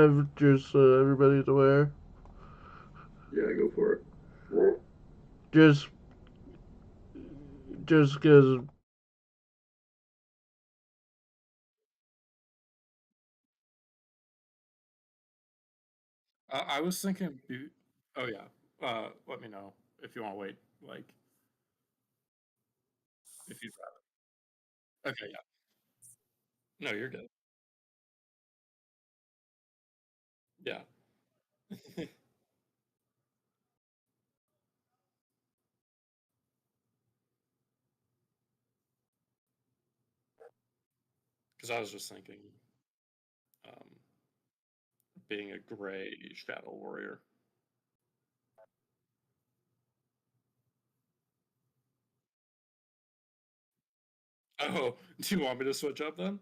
live, just so everybody's aware. Yeah, go for it. Just because. I was thinking. Oh yeah. Let me know if you want to wait. Like, if you'd rather. Okay. Yeah. No, you're good. Yeah. Because I was just thinking, um, being a gray shadow warrior. Oh, do you want me to switch up then?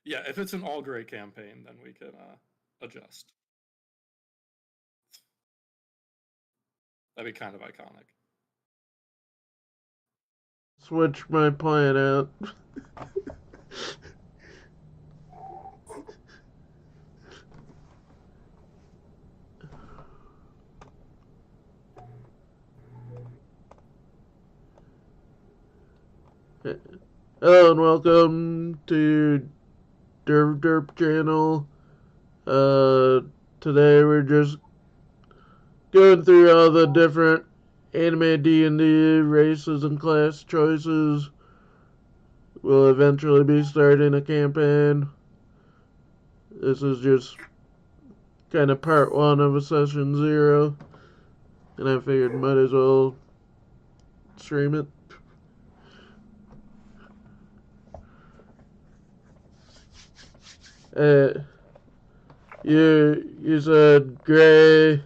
Yeah, if it's an all gray campaign, then we can adjust. That'd be kind of iconic. Switch my plan out. Hello and welcome to Derp Derp channel. Today we're just going through all the different anime D&D races and class choices. We'll eventually be starting a campaign. This is just kind of part one of a session 0, and I figured might as well stream it. You said gray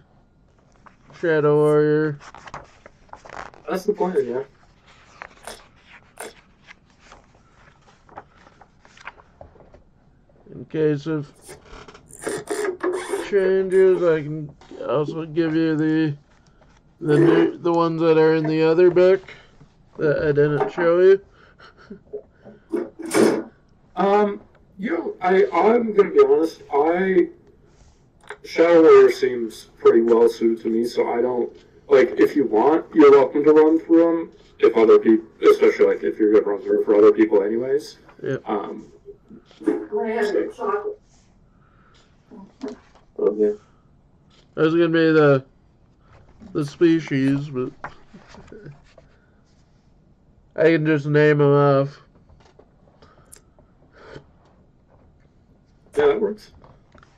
shadow warrior. That's the plan, yeah. In case of changes, I can also give you the ones that are in the other book that I didn't show you. I'm gonna be honest. Shadow Warrior seems pretty well suited to me, so I don't like. If you want, you're welcome to run through them. If other people, especially like if you're gonna run through for other people, anyways. Yeah. Okay. That's gonna be the species, but I can just name them off. Yeah, that works.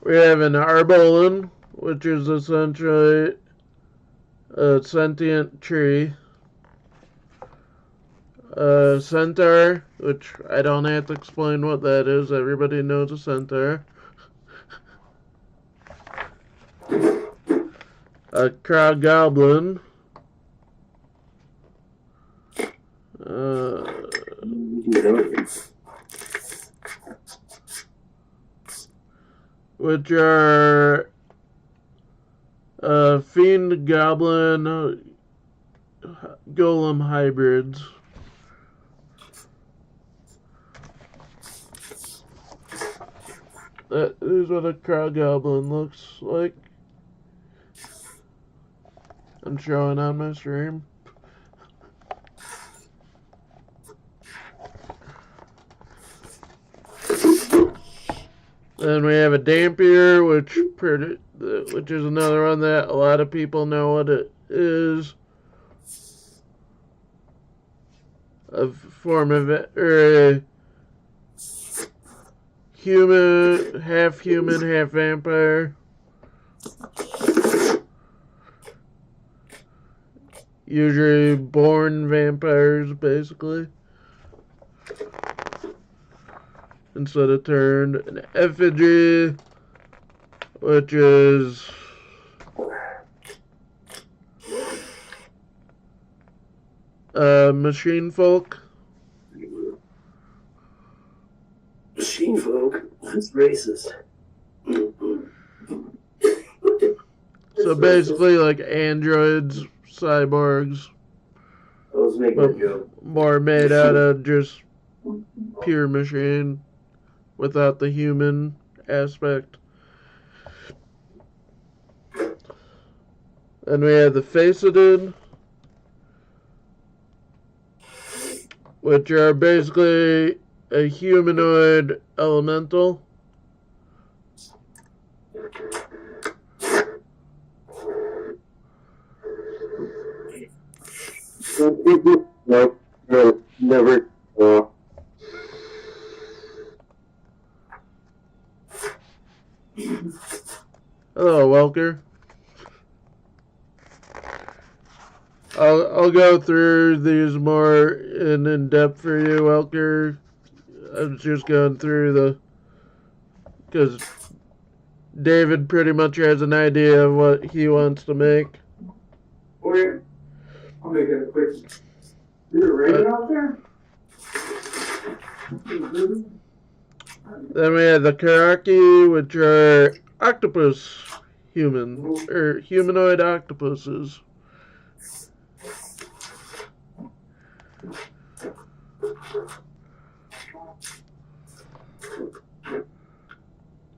We have an Arbolin, which is essentially a sentient tree. Centaur, which I don't have to explain what that is. Everybody knows a centaur. A Crowd Goblin. Which are Fiend Goblin Golem hybrids. That is what a Crowd Goblin looks like. I'm showing on my stream. Then we have a Dampier, which is another one that a lot of people know what it is. A form of a human, half vampire. Usually born vampires, basically. Instead of turned. An effigy, which is machine folk. Machine folk? That's racist. So basically like androids, cyborgs. I was making a joke. More made out of just pure machine without the human aspect. And we have the Faceted, which are basically a humanoid elemental. Nope, no, never. Hello, Welker. I'll go through these more in depth for you, Welker. I'm just going through because David pretty much has an idea of what he wants to make. Okay. I'll make it quick. Is it raining out there? Then we have the Karaki, which are octopus humans, or humanoid octopuses.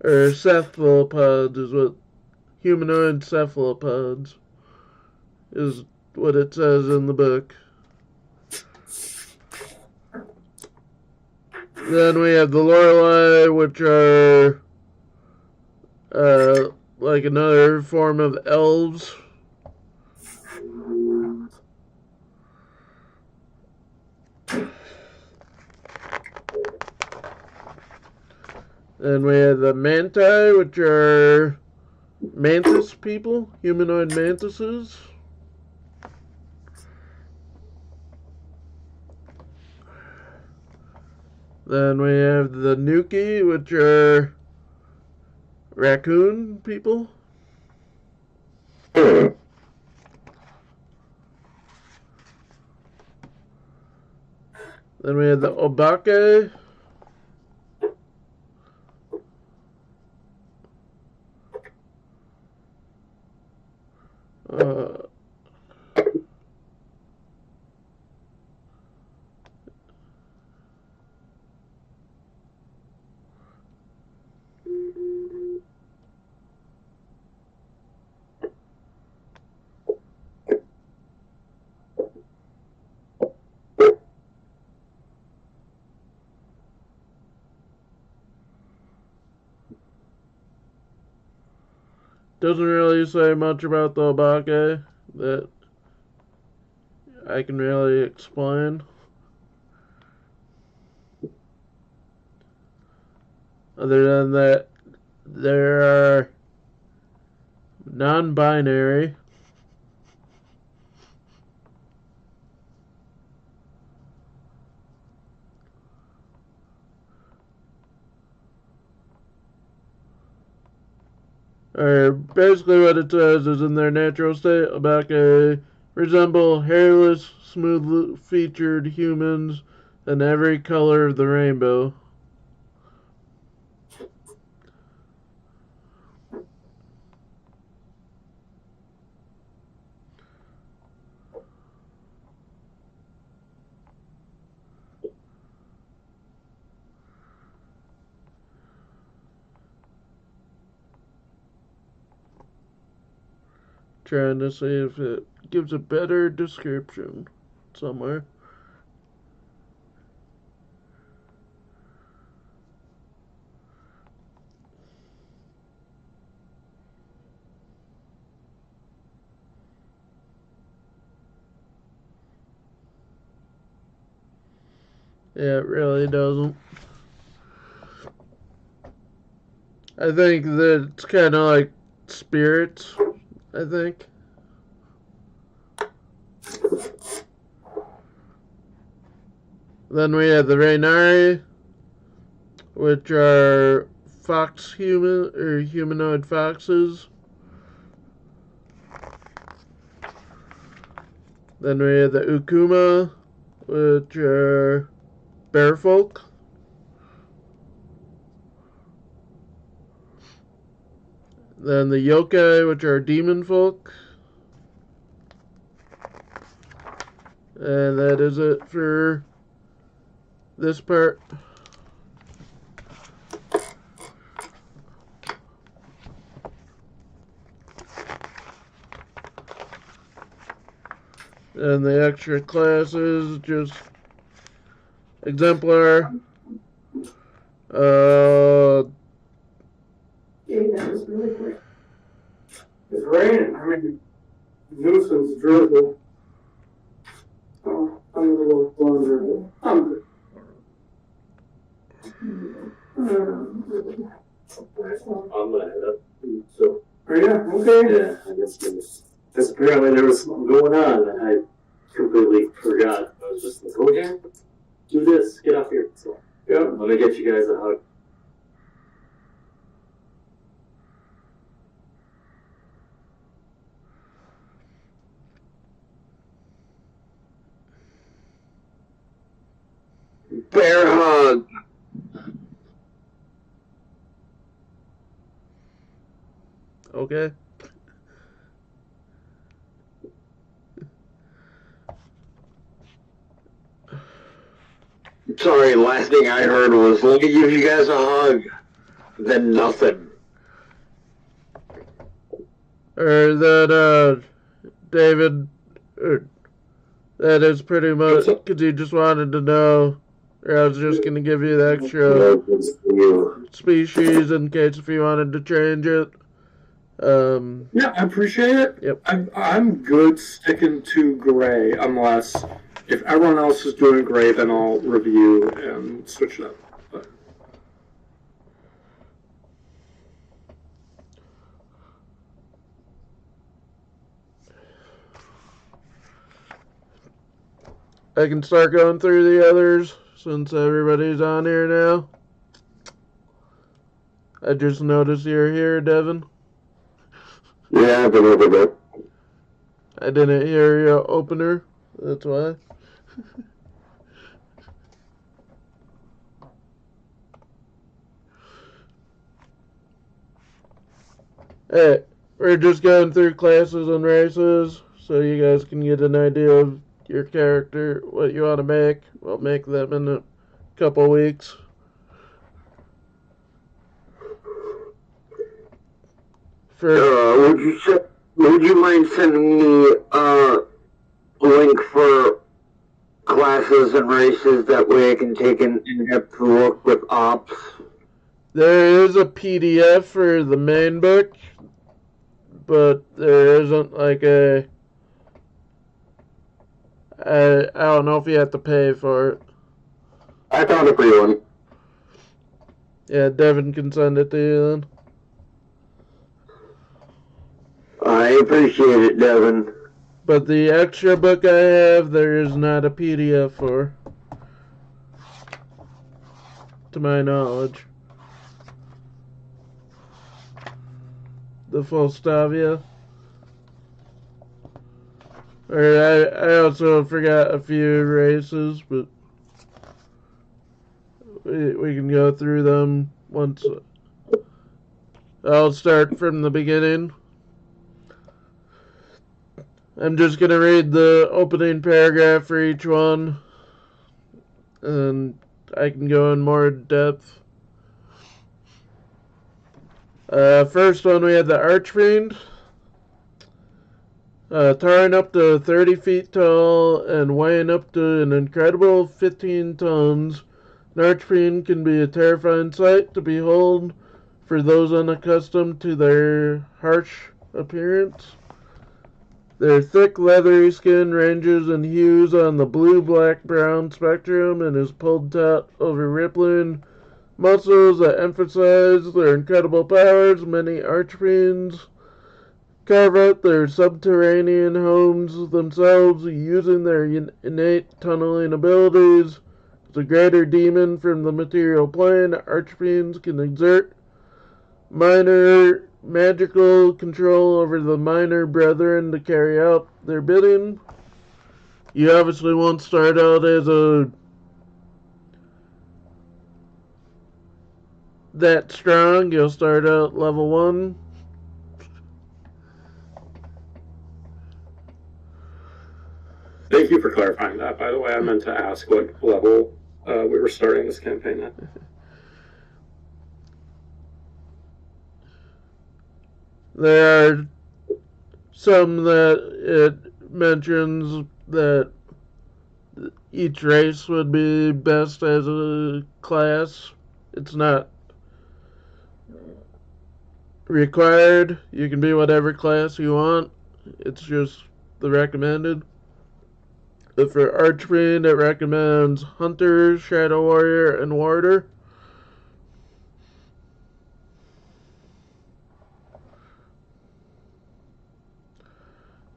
Or cephalopods is what humanoid cephalopods is what it says in the book. Then we have the Lorelei, which are like another form of elves. Then we have the Manti, which are mantis people, humanoid mantises. Then we have the Nuki, which are raccoon people. Then we have the Obake. Doesn't really say much about the Obake that I can really explain. Other than that, there are non-binary. Or basically what it says is in their natural state, Obake resemble hairless, smooth-featured humans in every color of the rainbow. Trying to see if it gives a better description somewhere. Yeah, it really doesn't. I think that it's kind of like spirits, I think. Then we have the Rainari, which are fox human or humanoid foxes. Then we have the Ukuma, which are bear folk. Then the Yokai, which are demon folk. And that is it for this part. And the extra classes, just exemplar. Yeah, that was really quick. It's raining. I mean, nuisance drizzle. Oh, I'm a little blundered. I'm good. I'm gonna head up. So. Oh, yeah, okay. Yeah, I guess because apparently there was something going on and I completely forgot. I was just like, oh yeah, do this, get off here. So, yeah, let me get you guys a hug. Bear hug. Okay. Sorry, last thing I heard was, let me give you guys a hug. Then nothing. Or that, David, that is pretty much because you just wanted to know, or I was just going to give you the extra species in case if you wanted to change it. Yeah, I appreciate it. Yep. I'm good sticking to gray unless if everyone else is doing gray, then I'll review and switch it up. But. I can start going through the others since everybody's on here now. I just noticed you're here, Devin. Yeah, I've been over there. I didn't hear your opener. That's why. Hey, we're just going through classes and races so you guys can get an idea of your character, what you want to make. We'll make them in a couple weeks. Would you mind sending me a link for classes and races? That way I can take an in-depth look with ops. There is a PDF for the main book, but there isn't like a... I don't know if you have to pay for it. I found a free one. Yeah, Devin can send it to you then. I appreciate it, Devin. But the extra book I have, there is not a PDF for. To my knowledge. The full Stavia. I also forgot a few races, but we can go through them once. I'll start from the beginning. I'm just going to read the opening paragraph for each one, and I can go in more depth. First one, we have the Archfiend. Towering up to 30 feet tall and weighing up to an incredible 15 tons, an Archfiend can be a terrifying sight to behold for those unaccustomed to their harsh appearance. Their thick, leathery skin ranges in hues on the blue, black, brown spectrum and is pulled taut over rippling muscles that emphasize their incredible powers. Many Archfiends carve out their subterranean homes themselves using their innate tunneling abilities. As a greater demon from the material plane, Archfiends can exert minor magical control over the minor brethren to carry out their bidding. You obviously won't start out as that strong. You'll start out level 1. Thank you for clarifying that. By the way, I meant to ask what level we were starting this campaign at. There are some that it mentions that each race would be best as a class. It's not required. You can be whatever class you want. It's just the recommended. But for Archfiend, it recommends Hunter, Shadow Warrior, and Warder.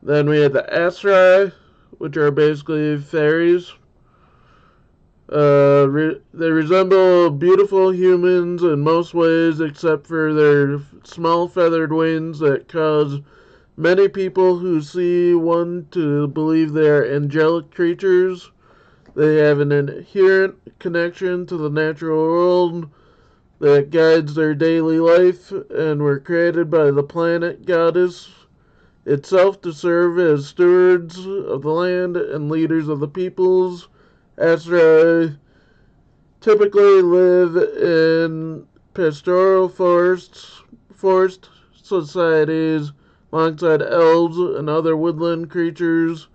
Then we have the Asrai, which are basically fairies. They resemble beautiful humans in most ways except for their small feathered wings that cause many people who see one to believe they are angelic creatures. They have an inherent connection to the natural world that guides their daily life and were created by the planet goddess itself to serve as stewards of the land and leaders of the peoples. Astra typically live in pastoral forest societies alongside elves and other woodland creatures,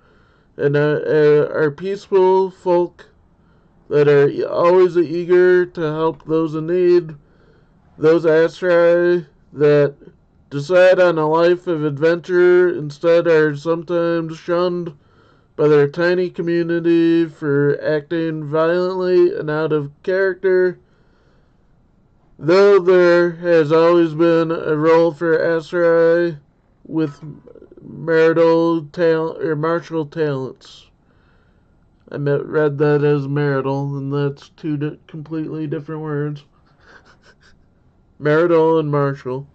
and are peaceful folk that are always eager to help those in need. Those Astrai that decide on a life of adventure instead are sometimes shunned by their tiny community for acting violently and out of character. Though there has always been a role for Astrai with marital talent or martial talents. I read that as marital, and that's two completely different words. Marital and martial.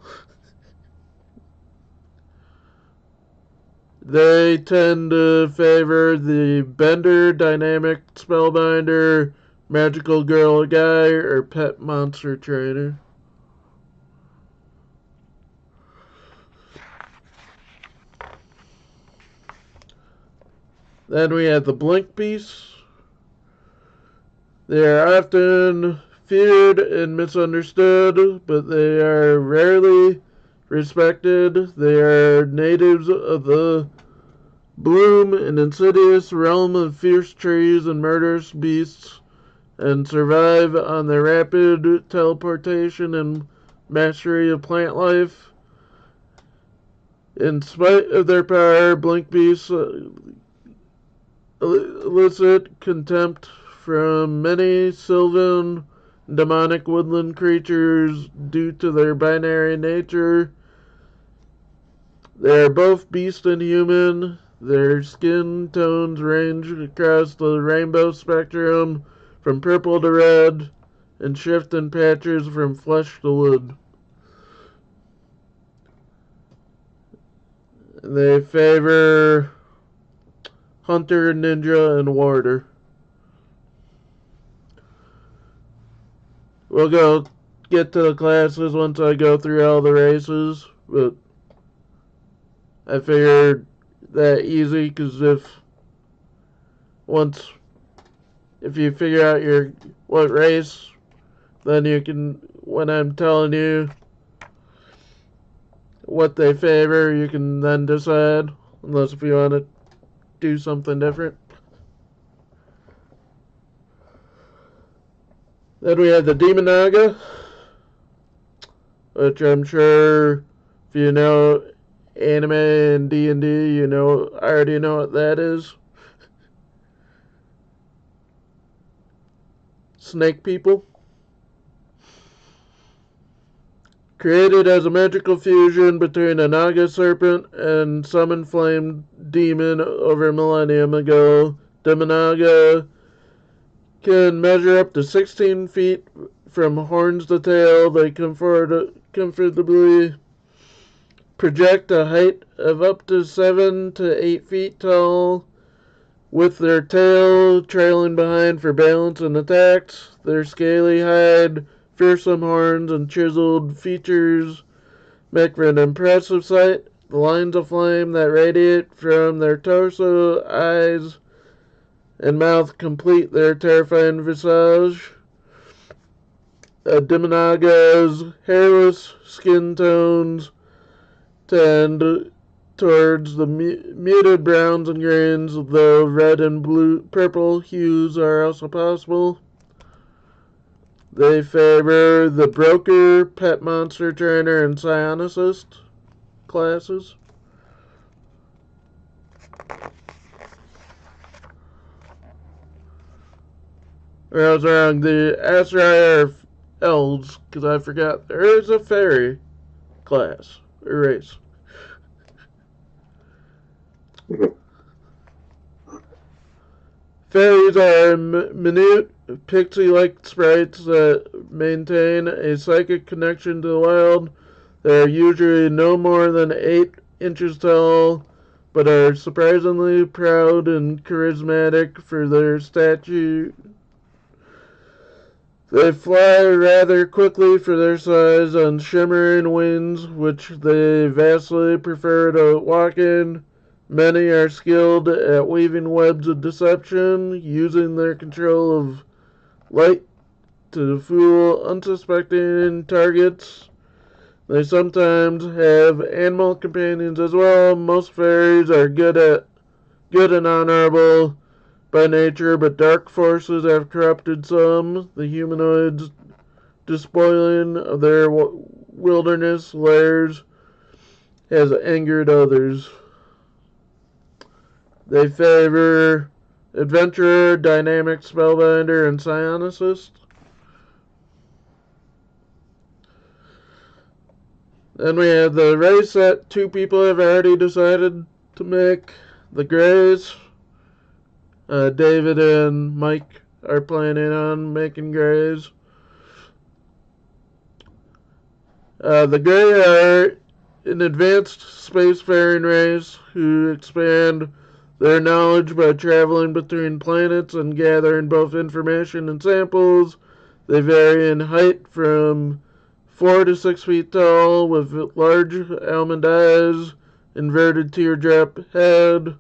They tend to favor the bender, dynamic spellbinder, magical girl guy, or pet monster trainer. Then we have the blink beasts. They are often feared and misunderstood, but they are rarely respected. They are natives of the bloom and insidious realm of fierce trees and murderous beasts, and survive on their rapid teleportation and mastery of plant life. In spite of their power, blink beasts elicit contempt from many sylvan demonic woodland creatures due to their binary nature. They are both beast and human. Their skin tones range across the rainbow spectrum from purple to red and shift in patches from flesh to wood. They favor Hunter, Ninja, and Warder. We'll get to the classes once I go through all the races, but I figured that easy because if you figure out what race, then you can, when I'm telling you what they favor, you can then decide, unless if you want to do something different. Then we have the Demon Naga, which I'm sure if you know anime and D&D, I already know what that is. Snake people. Created as a magical fusion between a Naga serpent and summoned flame demon over a millennium ago, Demon Naga can measure up to 16 feet from horns to tail. They comfortably project a height of up to 7 to 8 feet tall, with their tail trailing behind for balance and attacks. Their scaly hide, fearsome horns, and chiseled features make for an impressive sight. The lines of flame that radiate from their torso, eyes, and mouth complete their terrifying visage. Demonagos' hairless skin tones tend towards the muted browns and greens, though red and purple hues are also possible. They favor the broker, pet monster trainer, and psionicist classes. Or I was wrong, the Asrai are elves, because I forgot there is a fairy class or race. Fairies are minute, pixie-like sprites that maintain a psychic connection to the wild. They are usually no more than 8 inches tall, but are surprisingly proud and charismatic for their stature. They fly rather quickly for their size on shimmering wings, which they vastly prefer to walk in. Many are skilled at weaving webs of deception, using their control of light to fool unsuspecting targets. They sometimes have animal companions as well. Most fairies are good and honorable by nature, but dark forces have corrupted some. The humanoids' despoiling of their wilderness lairs has angered others. They favor adventurer, dynamic spellbinder, and psionicist. Then we have the race that 2 people have already decided to make, the Greys. David and Mike are planning on making Greys. The Grey are an advanced spacefaring race who expand their knowledge by traveling between planets and gathering both information and samples. They vary in height from 4 to 6 feet tall, with large almond eyes, inverted teardrop head,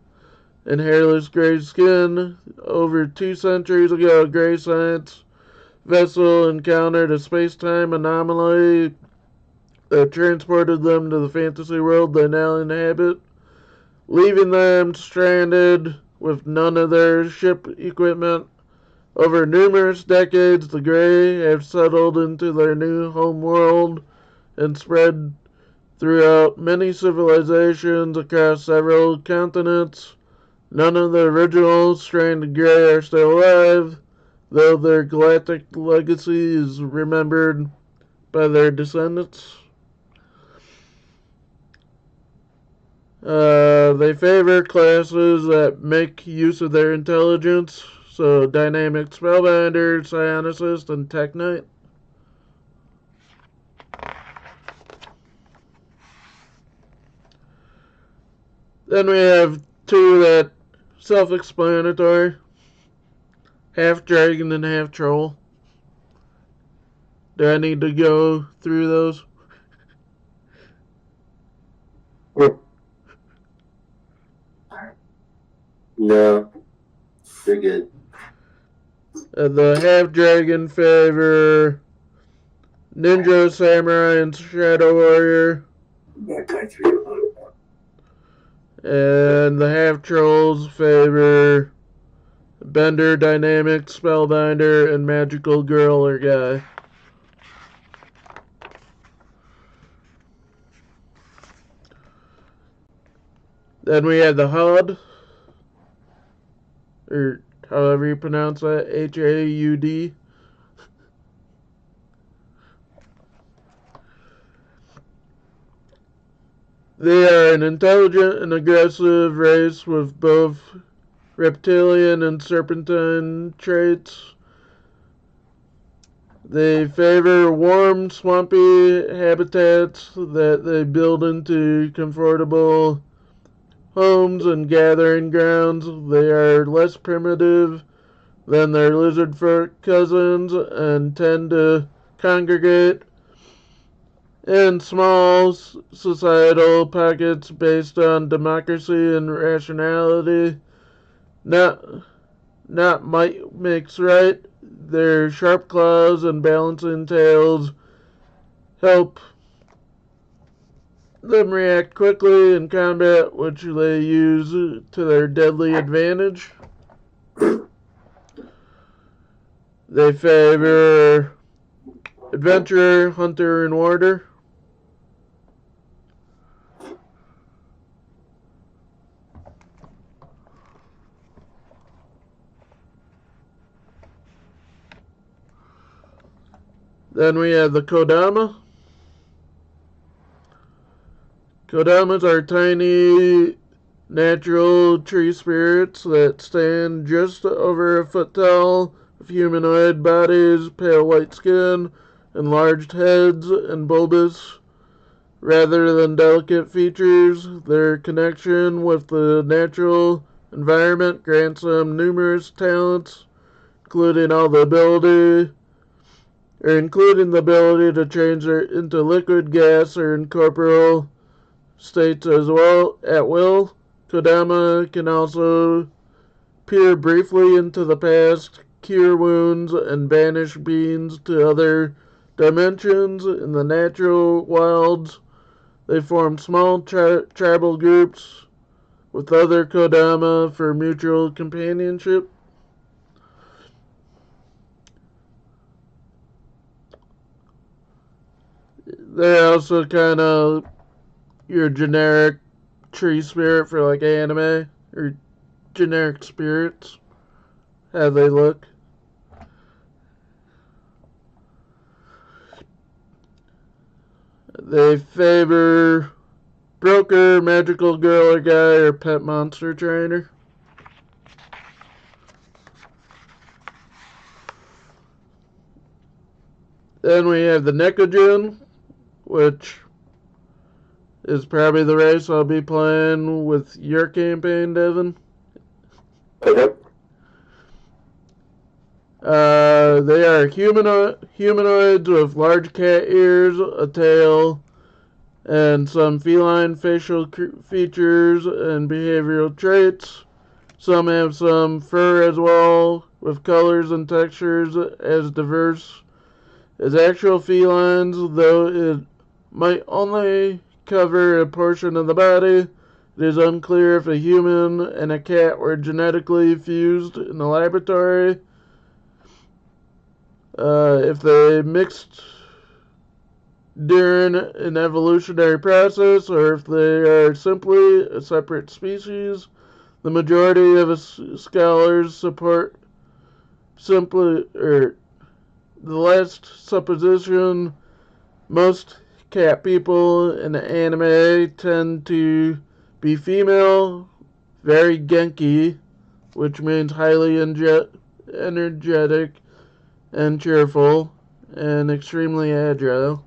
and hairless gray skin. Over 2 centuries ago, a gray science vessel encountered a space-time anomaly that transported them to the fantasy world they now inhabit, leaving them stranded with none of their ship equipment. Over numerous decades, the Grey have settled into their new home world and spread throughout many civilizations across several continents. None of the original stranded Grey are still alive, though their galactic legacy is remembered by their descendants. They favor classes that make use of their intelligence, so dynamic spellbinder, psionicist, and tech knight. Then we have 2 that self-explanatory, half dragon and half troll. Do I need to go through those? No, you're good. The half dragon favor ninja, samurai, and shadow warrior. That guy threw And the half trolls favor bender, dynamic, spellbinder, and magical girl or guy. Then we have the Hud, or however you pronounce that, H-A-U-D. They are an intelligent and aggressive race with both reptilian and serpentine traits. They favor warm, swampy habitats that they build into comfortable homes and gathering grounds. They are less primitive than their lizard folk cousins and tend to congregate in small societal pockets based on democracy and rationality. Not not might makes right. Their sharp claws and balancing tails help them react quickly in combat, which they use to their deadly advantage. They favor adventurer, hunter, and warder. Then we have the Kodama. Kodamas are tiny natural tree spirits that stand just over a foot tall, with humanoid bodies, pale white skin, enlarged heads, and bulbous rather than delicate features. Their connection with the natural environment grants them numerous talents, including the ability to change into liquid, gas, or incorporeal states as well at will. Kodama can also peer briefly into the past, cure wounds, and banish beings to other dimensions. In the natural wilds, they form small tribal groups with other Kodama for mutual companionship. They're also kind of your generic tree spirit for like anime, or generic spirits, how they look. They favor broker, magical girl or guy, or pet monster trainer. Then we have the Nekojin, which is probably the race I'll be playing with your campaign, Devin. Okay. They are humanoids with large cat ears, a tail, and some feline facial features and behavioral traits. Some have some fur as well, with colors and textures as diverse as actual felines, though it might only cover a portion of the body. It is unclear if a human and a cat were genetically fused in the laboratory, if they mixed during an evolutionary process, or if they are simply a separate species. The majority of scholars support the last supposition. Most cat people in the anime tend to be female, very genki, which means highly energetic and cheerful, and extremely agile.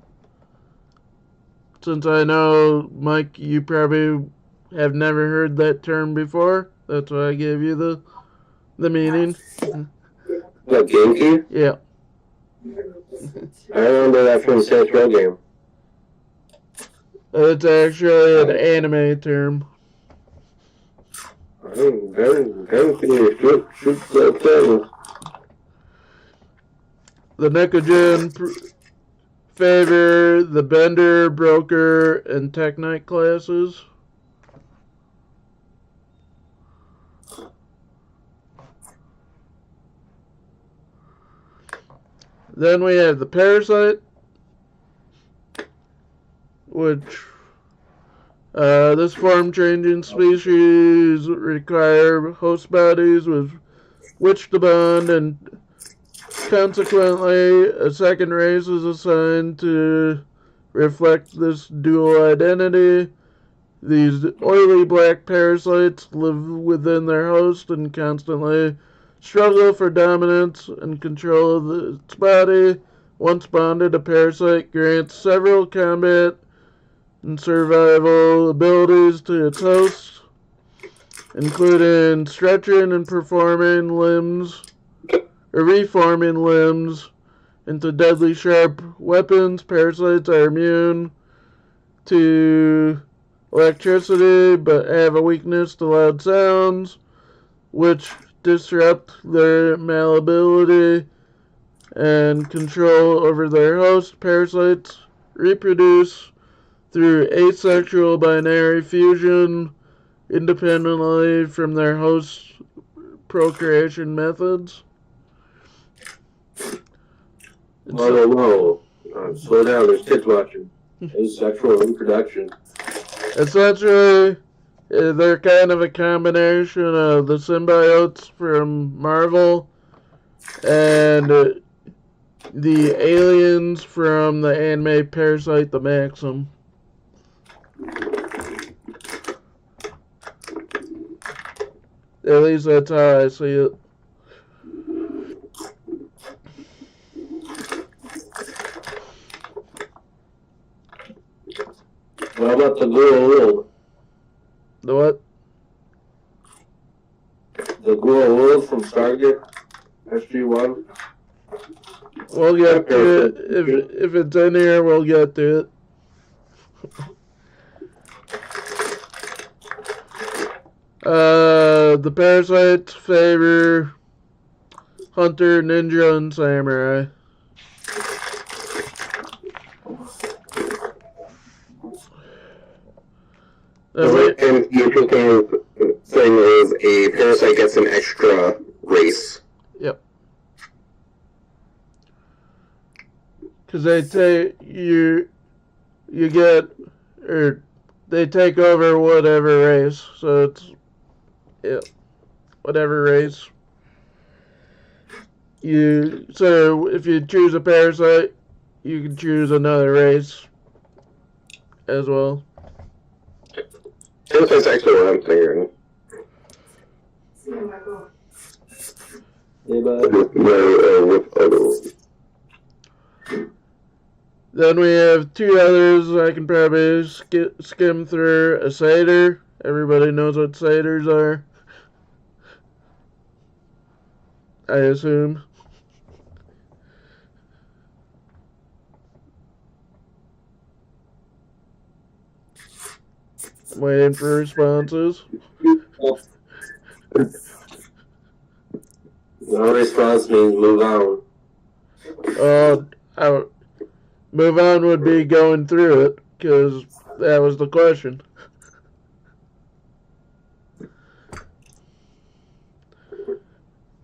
Since I know, Mike, you probably have never heard that term before, that's why I gave you the meaning. What, Genki? Yeah. I remember that from the Saints Row game. It's actually an anime term. The Nekojin favor the Bender, Broker, and Tech Knight classes. Then we have the Parasite, which this form-changing species require host bodies with which to bond, and consequently, a second race is assigned to reflect this dual identity. These oily black parasites live within their host and constantly struggle for dominance and control of its body. Once bonded, a parasite grants several combat and survival abilities to its host, including stretching and reforming limbs into deadly sharp weapons. Parasites are immune to electricity but have a weakness to loud sounds, which disrupt their malleability and control over their host. Parasites reproduce through asexual binary fusion independently from their host procreation methods. Whoa. Slow down, there's kids watching. Asexual reproduction. Essentially, they're kind of a combination of the symbiotes from Marvel and the aliens from the anime Parasite the Maxim. At least that's how I see it. What about the Goa'uld? The what? The Goa'uld from Stargate? SG-1? We'll get to it. If it's in here, we'll get to it. The parasites favor hunter, ninja, and samurai. And the interesting thing is a parasite gets an extra race. Yep. Because they take you get, or they take over whatever race. So it's, yeah, whatever race. So if you choose a parasite, you can choose another race as well. That's actually what I'm thinking. Then we have two others I can probably skim through. A satyr. Everybody knows what satyrs are, I assume. I'm waiting for responses. No response means move on. Move on would be going through it, because that was the question.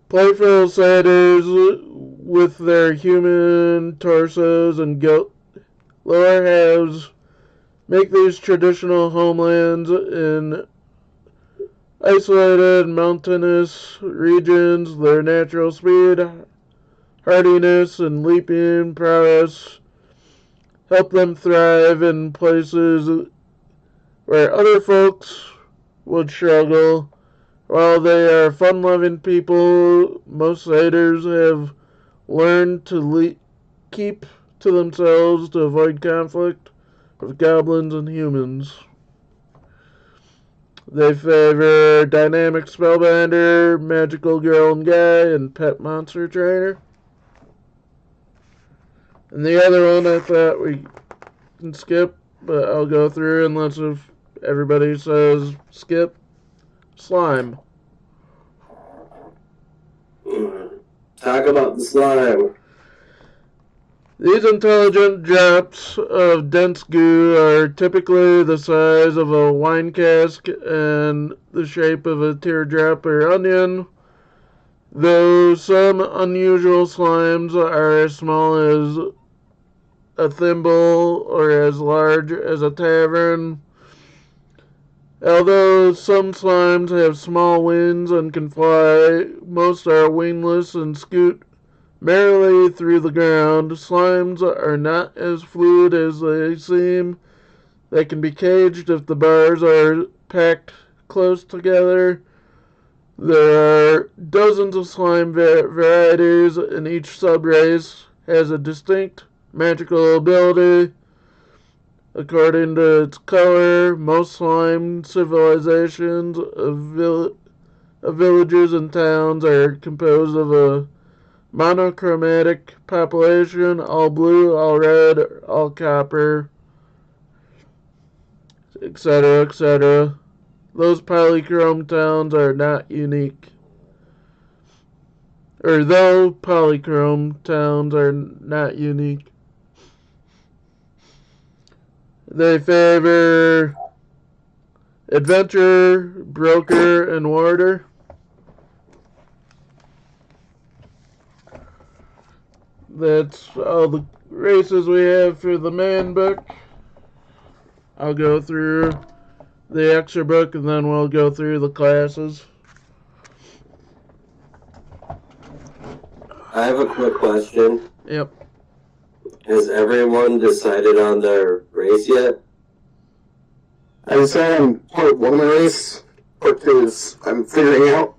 Playful satyrs with their human torsos and goat lower halves make these traditional homelands in isolated mountainous regions. Their natural speed, hardiness, and leaping prowess help them thrive in places where other folks would struggle. While they are fun-loving people, most satyrs have learned to keep to themselves to avoid conflict with goblins and humans. They favor dynamic spellbinder, magical girl and guy, and pet monster trainer. And the other one I thought we can skip, but I'll go through unless if everybody says skip. Slime. Talk about the slime. These intelligent drops of dense goo are typically the size of a wine cask and the shape of a teardrop or onion, though some unusual slimes are as small as a thimble or as large as a tavern. Although some slimes have small wings and can fly, most are wingless and scoot merrily through the ground. Slimes are not as fluid as they seem. They can be caged if the bars are packed close together. There are dozens of slime varieties, and each subrace has a distinct magical ability. According to its color, most slime civilizations of villages and towns are composed of a monochromatic population, all blue, all red, all copper, etc., etc. Those polychrome towns are not unique. or though polychrome towns are not unique. They favor adventurer, broker, and warder. That's all the races we have for the main book. I'll go through the extra book and then we'll go through the classes. I have a quick question. Yep. Has everyone decided on their race yet? I decided on part 1 of my race. Part 2 is I'm figuring out.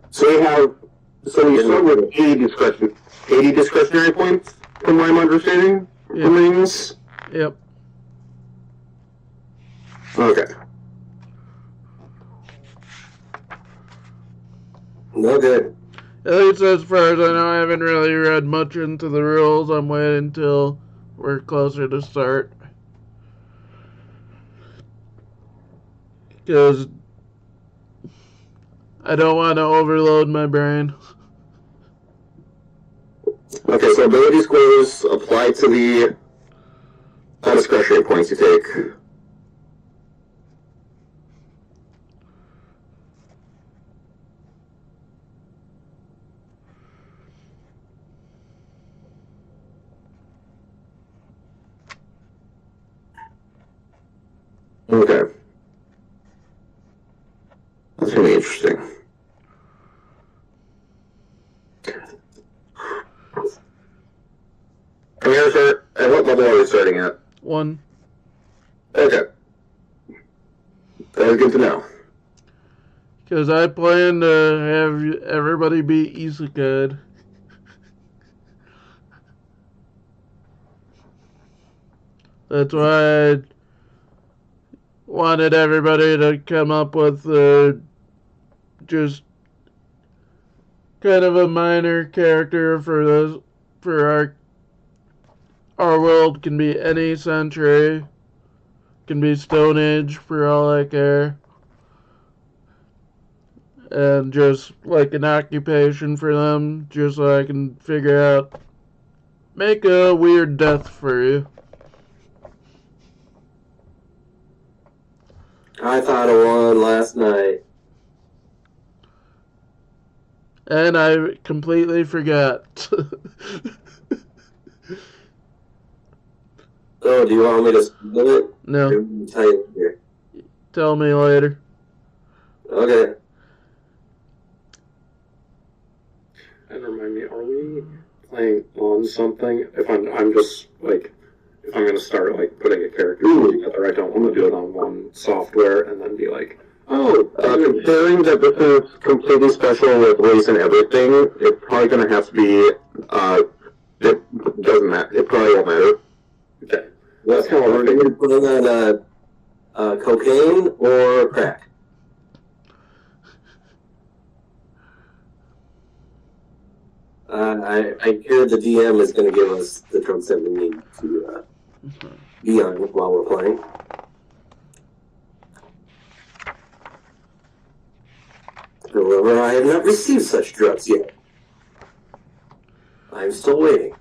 So we start with 80 discretionary points, from what I'm understanding, Yep. from reading this. Yep. Okay. Okay. At least as far as I know, I haven't really read much into the rules. I'm waiting until we're closer to start. Because I don't want to overload my brain. Okay, so ability scores apply to the discretionary points you take. Okay. That's going to be interesting. I'm going to start. At what level are we starting at? 1. Okay. That is good to know. Because I plan to have everybody be isekai. That's why I wanted everybody to come up with just kind of a minor character for our world. Can be any century, can be Stone Age for all I care, and just like an occupation for them, just so I can figure out, make a weird death for you. I thought of one last night. And I completely forgot. Oh, do you want me to spill it? No, Or tell you here. tell me later. Okay. And remind me, are we playing on something? If I'm just like, if I'm gonna start like putting a character together, I don't want to do it on one software and then be like, Considering that this is completely special with race and everything, it's probably going to have to be, it doesn't matter. It probably won't matter. okay, that's kind of what Are I'm you thinking. putting on cocaine or crack? I hear the DM is going to give us the drugs that we need to be on while we're playing. However, I have not received such drugs yet. I'm still waiting.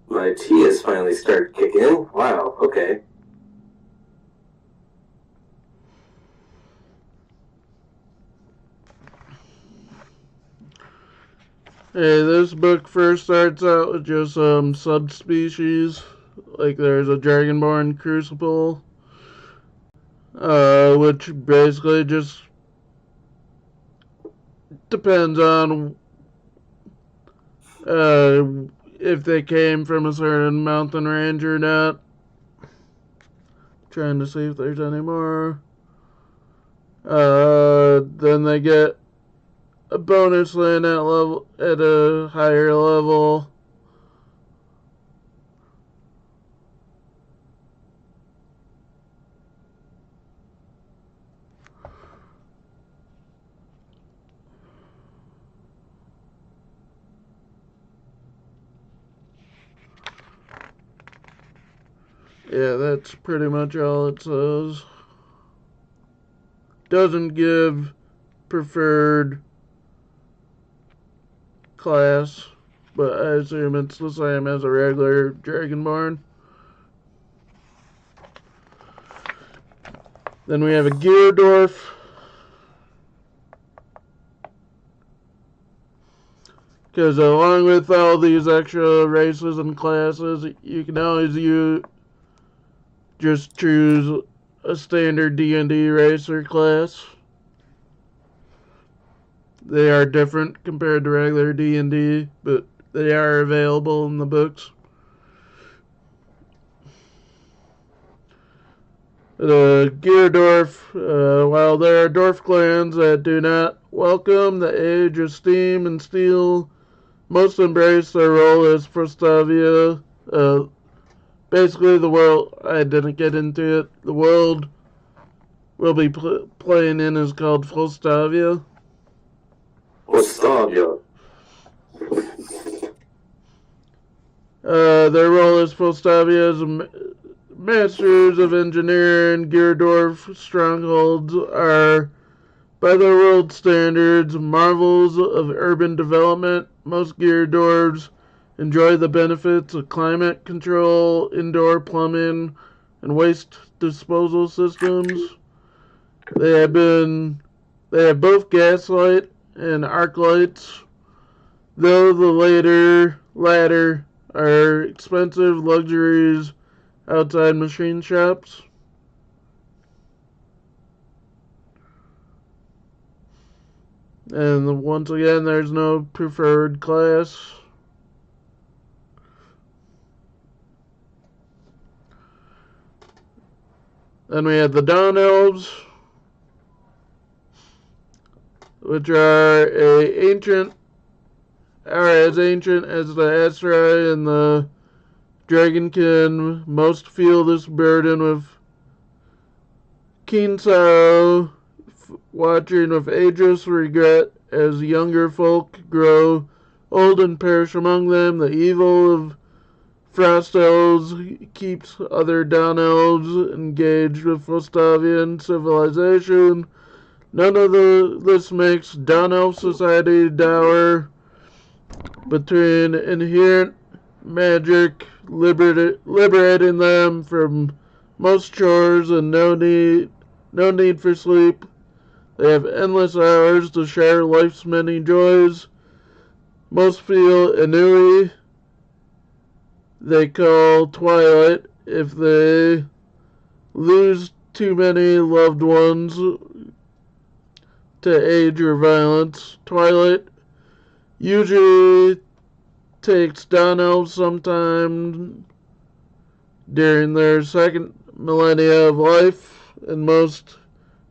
My tea has finally started kicking in. Wow, okay. Hey, this book first starts out with just some subspecies. Like there's a Dragonborn Crucible, which basically just depends on if they came from a certain mountain range or not. Trying to see if there's any more. Then they get a bonus land at a higher level. Yeah, that's pretty much all it says. Doesn't give preferred class, but I assume it's the same as a regular Dragonborn. Then we have a Gyrodorf. Because along with all these extra races and classes, you can always just choose a standard D&D race or class. They are different compared to regular D&D, but they are available in the books. Gyrodorf, while there are dwarf clans that do not welcome the age of steam and steel, most embrace their role as Prostavia. Basically, the world, I didn't get into it, the world we'll be playing in is called Prostavia. Prostavia. Their role as Prostavia as masters of engineering. Gyrodorf strongholds are, by their world standards, marvels of urban development. Most Gyrodorfs enjoy the benefits of climate control, indoor plumbing, and waste disposal systems. They have both gaslight and arc lights, though the latter are expensive luxuries outside machine shops. And once again, there's no preferred class. Then we have the Dawn Elves, which are as ancient as the Aserai and the Dragonkin. Most feel this burden with keen sorrow, watching with ageless regret as younger folk grow old and perish among them. The evil of Frost Elves keeps other Dawn Elves engaged with Prostavian civilization. None of this makes Dawn Elf society dour between inherent magic, liberating them from most chores and no need for sleep. They have endless hours to share life's many joys. Most feel ennui. They call twilight if they lose too many loved ones to age or violence. Twilight usually takes Dawn Elves sometime during their second millennia of life, and most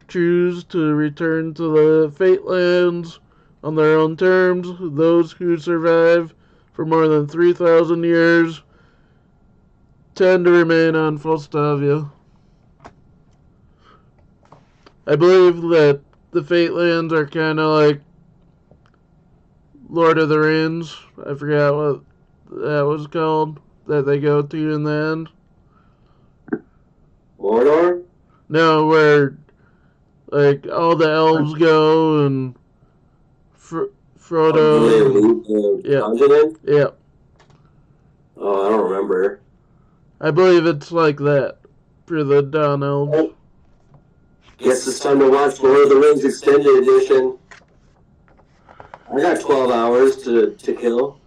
choose to return to the Fate Lands on their own terms. Those who survive for more than 3,000 years tend to remain on Fostavia. I believe that the Fate Lands are kind of like Lord of the Rings. I forgot what that was called, that they go to in the end. Mordor? No, where like all the elves go and Frodo. Yeah. Yeah. Oh, I don't remember. I believe it's like that for the Dawn Elves. Oh. Guess it's time to watch Lord of the Rings Extended Edition. I got 12 hours to kill.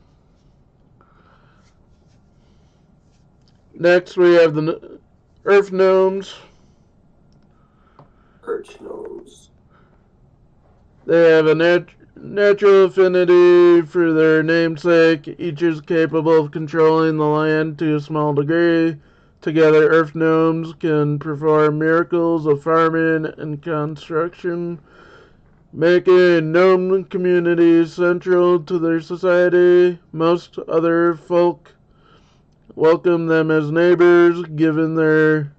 Next, we have the Earth Gnomes. Earth Gnomes. They have a natural affinity for their namesake. Each is capable of controlling the land to a small degree. Together, Earth Gnomes can perform miracles of farming and construction, making gnome communities central to their society. Most other folk welcome them as neighbors, given their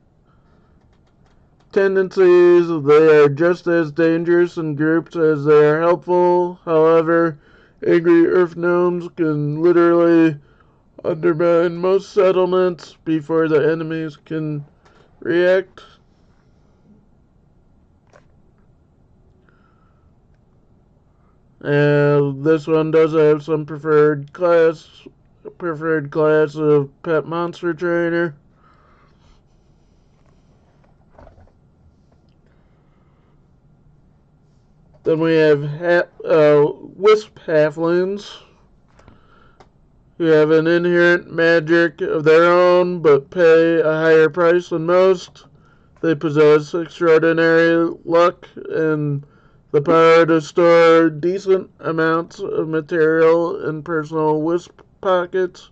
tendencies. They are just as dangerous in groups as they are helpful. However, angry Earth Gnomes can literally undermine most settlements before the enemies can react. And this one does have some preferred class of pet monster trainer. Then we have wisp halflings, who have an inherent magic of their own but pay a higher price than most. They possess extraordinary luck and the power to store decent amounts of material in personal wisp pockets.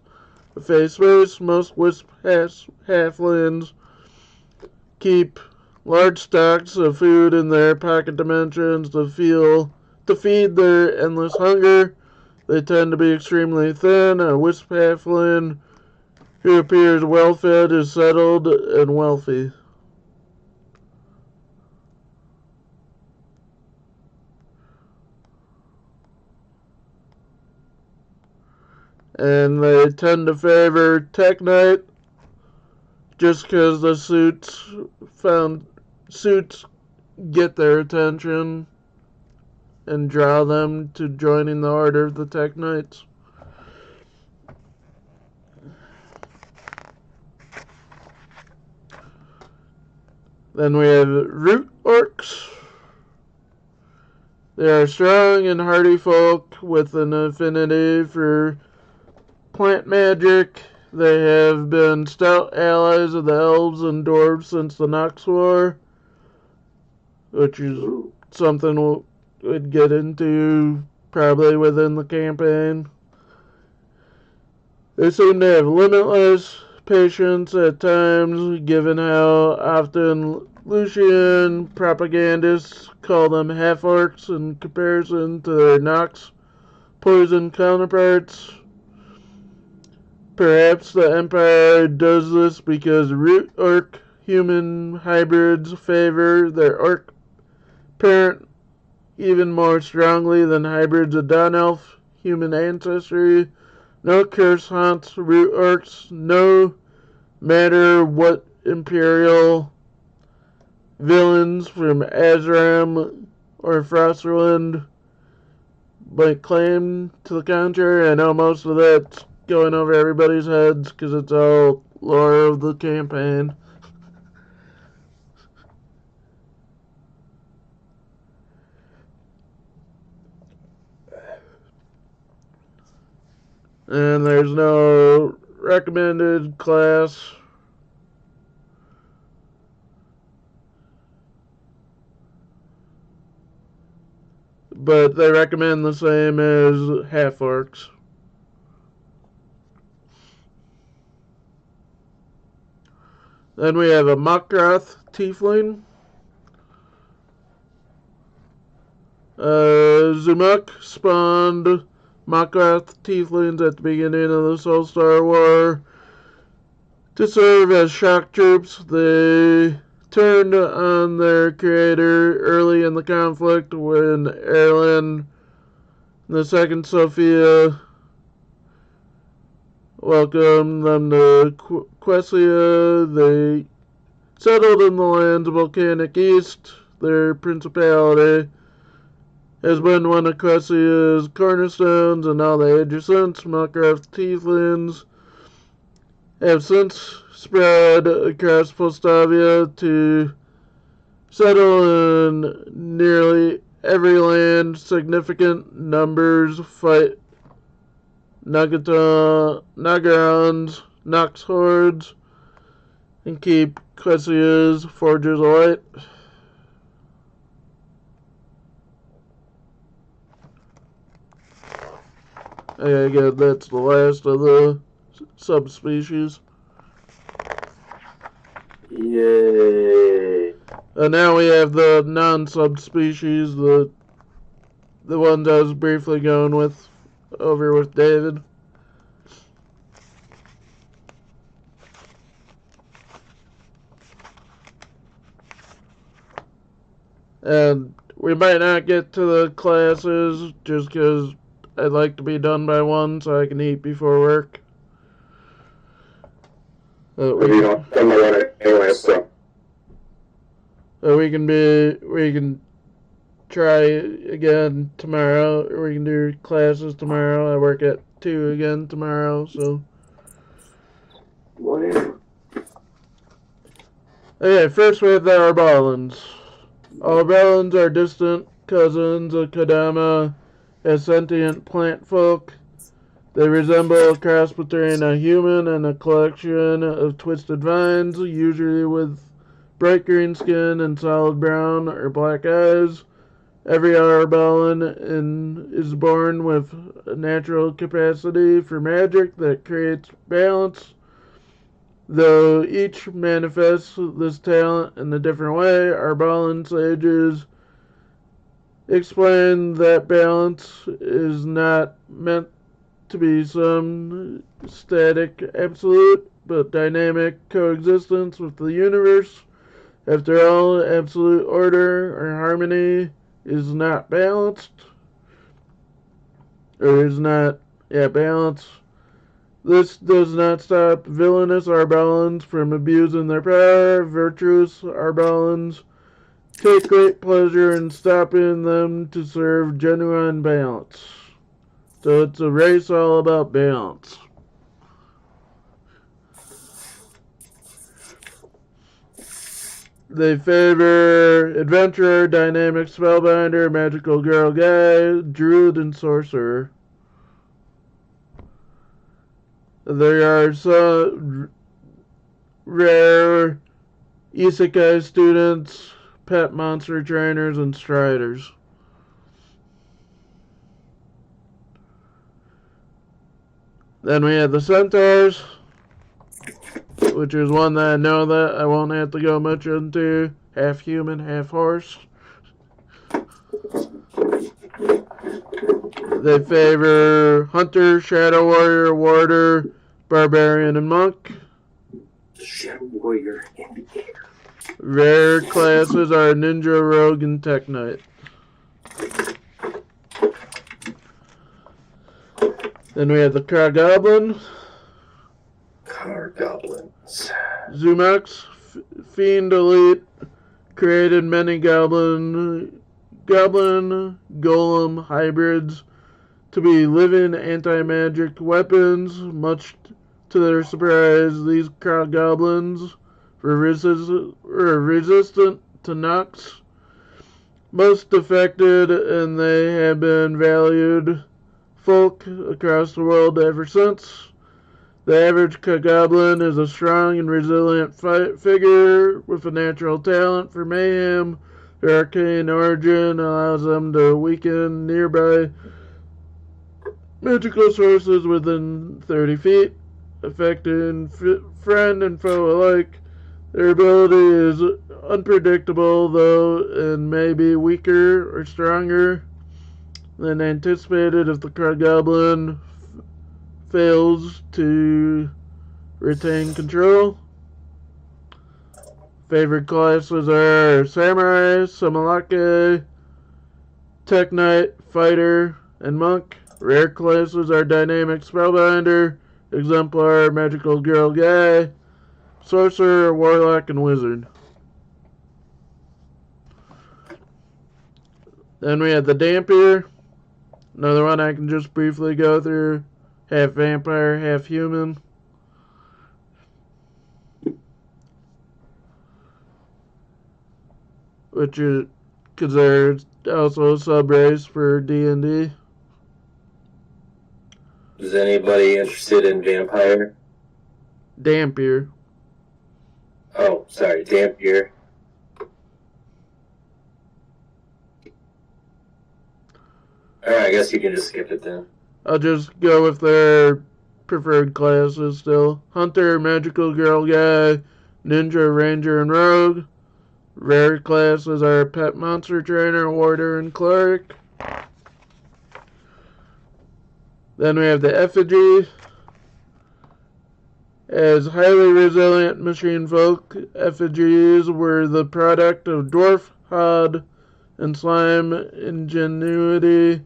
Face first, most wisp halflings keep large stocks of food in their pocket dimensions to feed their endless hunger. They tend to be extremely thin. A wisp halfling who appears well fed is settled and wealthy. And they tend to favor Tech Knight just because the suits get their attention and draw them to joining the Order of the Tech Knights. Then we have Root Orcs. They are strong and hardy folk with an affinity for plant magic. They have been stout allies of the elves and dwarves since the Nox War, which is something we'd get into probably within the campaign. They seem to have limitless patience at times, given how often Lucian propagandists call them half-orcs in comparison to their Nox poison counterparts. Perhaps the Empire does this because root orc human hybrids favor their orc parent even more strongly than hybrids of Dawn-Elf human ancestry. No curse haunts root orcs, no matter what Imperial villains from Azram or Frostwind might claim to the contrary. I know most of that's going over everybody's heads because it's all lore of the campaign. And there's no recommended class. But they recommend the same as half-orcs. Then we have a Muckroth Tiefling. Zumuk spawned Muckroth Tieflings at the beginning of the Soulstar War to serve as shock troops. They turned on their creator early in the conflict when Erlen II Sophia welcomed them to Quesia. They settled in the lands of Volcanic East. Their principality has been one of Quesia's cornerstones, and all the ages since. Muckroth Tieflings have since spread across Postavia to settle in nearly every land. Significant numbers fight Nagarons, Nox hordes, and keep Quesia's forges alight. Again, that's the last of the subspecies. Yay. And now we have the non-subspecies, the ones I was briefly going with over with David. And we might not get to the classes just because I'd like to be done by 1 so I can eat before work. If you don't know what anyway, so. we can try again tomorrow, or we can do classes tomorrow. I work at 2 again tomorrow, so. Whatever. Okay, first we have the Arballans. Arballans are distant cousins of Kodama, a sentient plant folk. They resemble a cross between a human and a collection of twisted vines, usually with bright green skin and solid brown or black eyes. Every Arballan is born with a natural capacity for magic that creates balance. Though each manifests this talent in a different way, Arballan sages explain that balance is not meant to be some static absolute, but dynamic coexistence with the universe. After all, absolute order or harmony is not balanced, or is not, balanced. This does not stop villainous Arballans from abusing their power. Virtuous Arballans take great pleasure in stopping them to serve genuine balance. So it's a race all about balance. They favor adventurer, dynamic spellbinder, magical girl guy, druid, and sorcerer. There are some rare isekai students, pet monster trainers, and striders. Then we have the centaurs, which is one that I know that I won't have to go much into. Half human, half horse. They favor hunter, shadow warrior, warder, barbarian, and monk. Shadow warrior and air. Rare classes are ninja, rogue, and tech knight. Then we have the car goblin. Car goblins. Zumax, fiend elite, created many goblin golem hybrids to be living anti-magic weapons. Much to their surprise, these car goblins were resistant to knocks, most affected, and they have been valued folk across the world ever since. The average goblin is a strong and resilient figure with a natural talent for mayhem. Their arcane origin allows them to weaken nearby magical sources within 30 feet, affecting friend and foe alike. Their ability is unpredictable, though, and may be weaker or stronger than anticipated if the goblin fails to retain control. Favorite classes are Samurai, Samalake, Tech Knight, Fighter, and Monk. Rare classes are Dynamic Spellbinder, Exemplar, Magical Girl Guy, Sorcerer, Warlock, and Wizard. Then we have the Dampier. Another one I can just briefly go through. Half vampire, half human. Which is considered also a sub-race for D&D. Is anybody interested in vampire? Dampier. Oh, sorry, Dampier. Alright, I guess you can just skip it then. I'll just go with their preferred classes still. Hunter, Magical Girl Guy, Ninja, Ranger, and Rogue. Rare classes are Pet Monster Trainer, Warder, and Cleric. Then we have the Effigy. As highly resilient machine folk, effigies were the product of dwarf, hod, and slime ingenuity.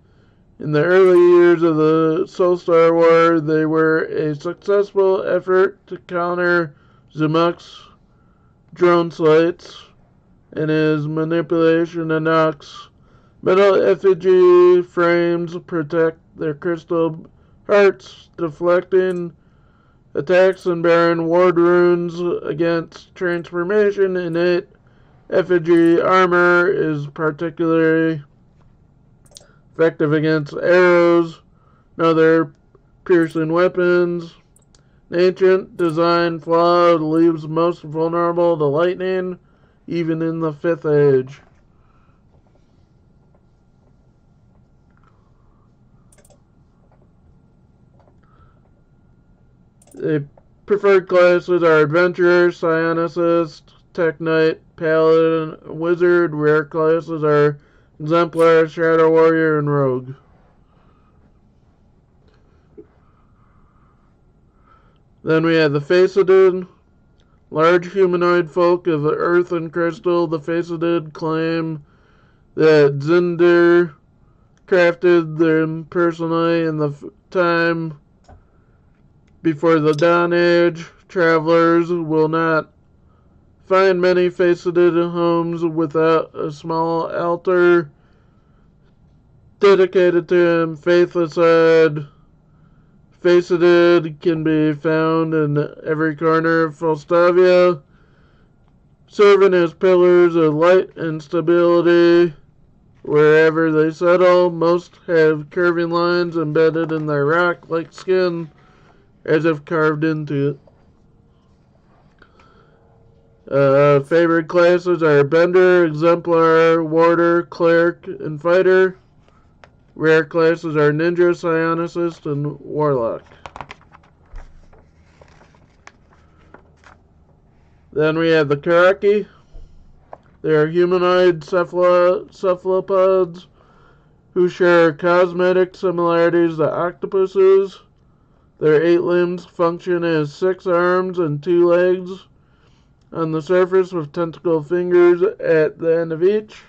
In the early years of the Soulstar War, they were a successful effort to counter Zumuk's drone slates, and his manipulation of Nox. Metal effigy frames protect their crystal hearts, deflecting attacks and bearing ward runes against transformation. Innate effigy armor is particularly effective against arrows and other piercing weapons. An ancient design flaw leaves most vulnerable to lightning, even in the 5th Age. The preferred classes are Adventurer, Psionicist, Tech Knight, Paladin, Wizard. Rare classes are Exemplar, Shadow Warrior, and Rogue. Then we have the Faceted. Large humanoid folk of earth and crystal. The Faceted claim that Zinder crafted them personally in the time before the Dawn Age. Travelers will not find many faceted homes without a small altar dedicated to him. Faith aside, faceted can be found in every corner of Falstavia, serving as pillars of light and stability wherever they settle. Most have curving lines embedded in their rock-like skin, as if carved into it. Favorite classes are Bender, Exemplar, Warder, Cleric, and Fighter. Rare classes are Ninja, Psionicist, and Warlock. Then we have the Karaki. They are humanoid cephalopods who share cosmetic similarities to octopuses. Their 8 limbs function as 6 arms and 2 legs on the surface with tentacle fingers at the end of each.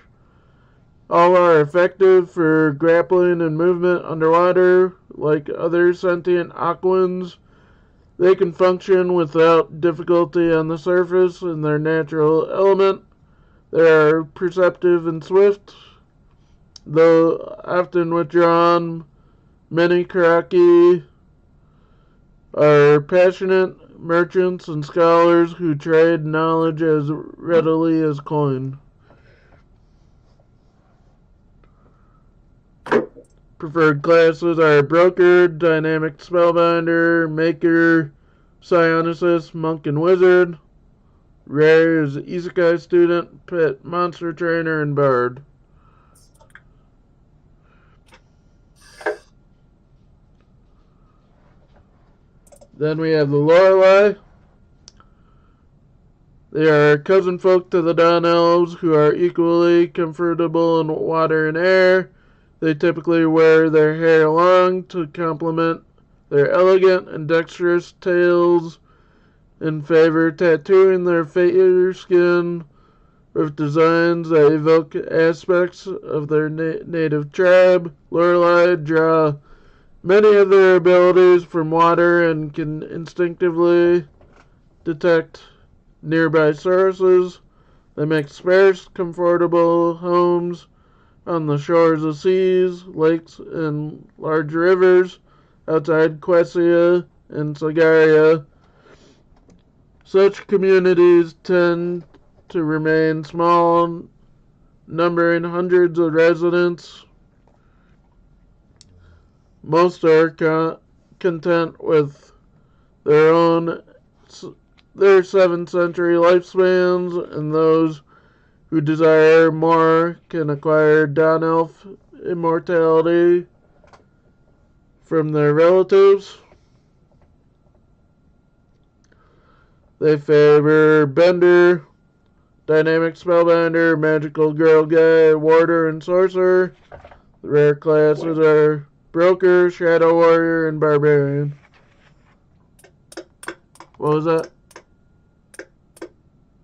All are effective for grappling and movement underwater. Like other sentient aquans, they can function without difficulty on the surface in their natural element. They are perceptive and swift, though often withdrawn. Many Karaki are passionate merchants and scholars who trade knowledge as readily as coin. Preferred classes are Broker, Dynamic Spellbinder, Maker, Psionicist, Monk, and Wizard. Rare is Isekai Student, Pet, Monster Trainer, and Bard. Then we have the Lorelei. They are cousin folk to the Dawn Elves who are equally comfortable in water and air. They typically wear their hair long to complement their elegant and dexterous tails and favor tattooing their fair skin with designs that evoke aspects of their native tribe. Lorelei draw many of their abilities from water and can instinctively detect nearby sources. They make sparse, comfortable homes on the shores of seas, lakes, and large rivers outside Quesia and Sagaria. Such communities tend to remain small, numbering hundreds of residents. Most are content with their 7th century lifespans, and those who desire more can acquire Dawn Elf immortality from their relatives. They favor Bender, Dynamic Spellbinder, Magical Girl Guy, Warder, and Sorcerer. The rare classes are Broker, Shadow Warrior, and Barbarian. What was that?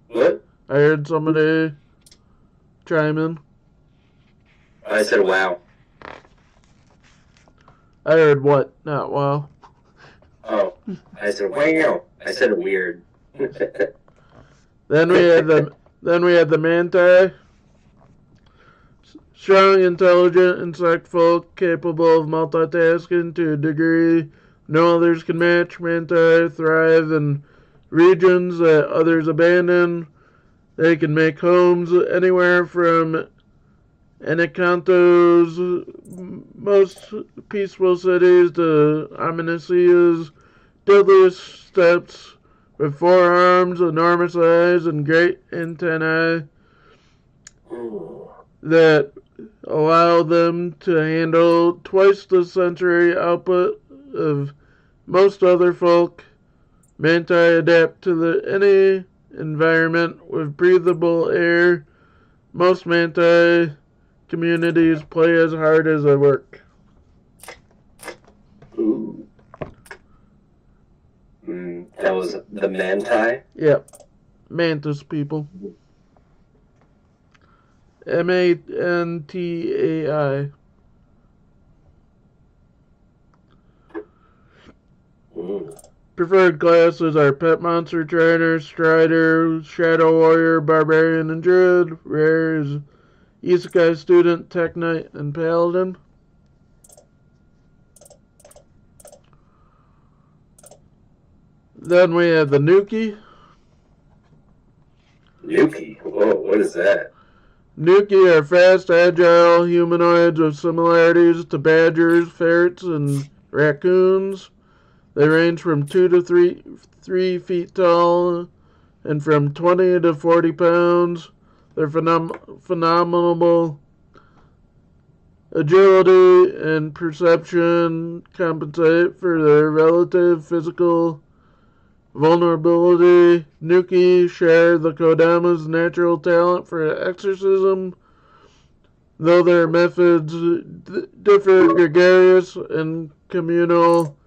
What? I heard somebody chime in. I said wow. I heard what? Not wow. Oh, I said wow. I said weird. Then we had the Manti. Strong, intelligent insect folk capable of multitasking to a degree no others can match. Manti thrive in regions that others abandon. They can make homes anywhere from Anaconto's most peaceful cities to Aminasia's deadliest steppes with 4 arms, enormous eyes, and great antennae that allow them to handle twice the sensory output of most other folk. Manti adapt to any environment with breathable air. Most Manti communities play as hard as they work. Ooh. That was the Manti? Yep. Mantis people. Mantai. Preferred classes are Pet Monster Trainer, Strider, Shadow Warrior, Barbarian, and Druid. Rare is Isekai Student, Tech Knight, and Paladin. Then we have the Nuki. Nuki? Whoa, what is that? Nuki are fast, agile humanoids with similarities to badgers, ferrets, and raccoons. They range from 2 to 3 feet tall and from 20 to 40 pounds. Their phenomenal agility and perception compensate for their relative physical vulnerability. Nuki share the Kodama's natural talent for exorcism, though their methods differ. Gregarious and communal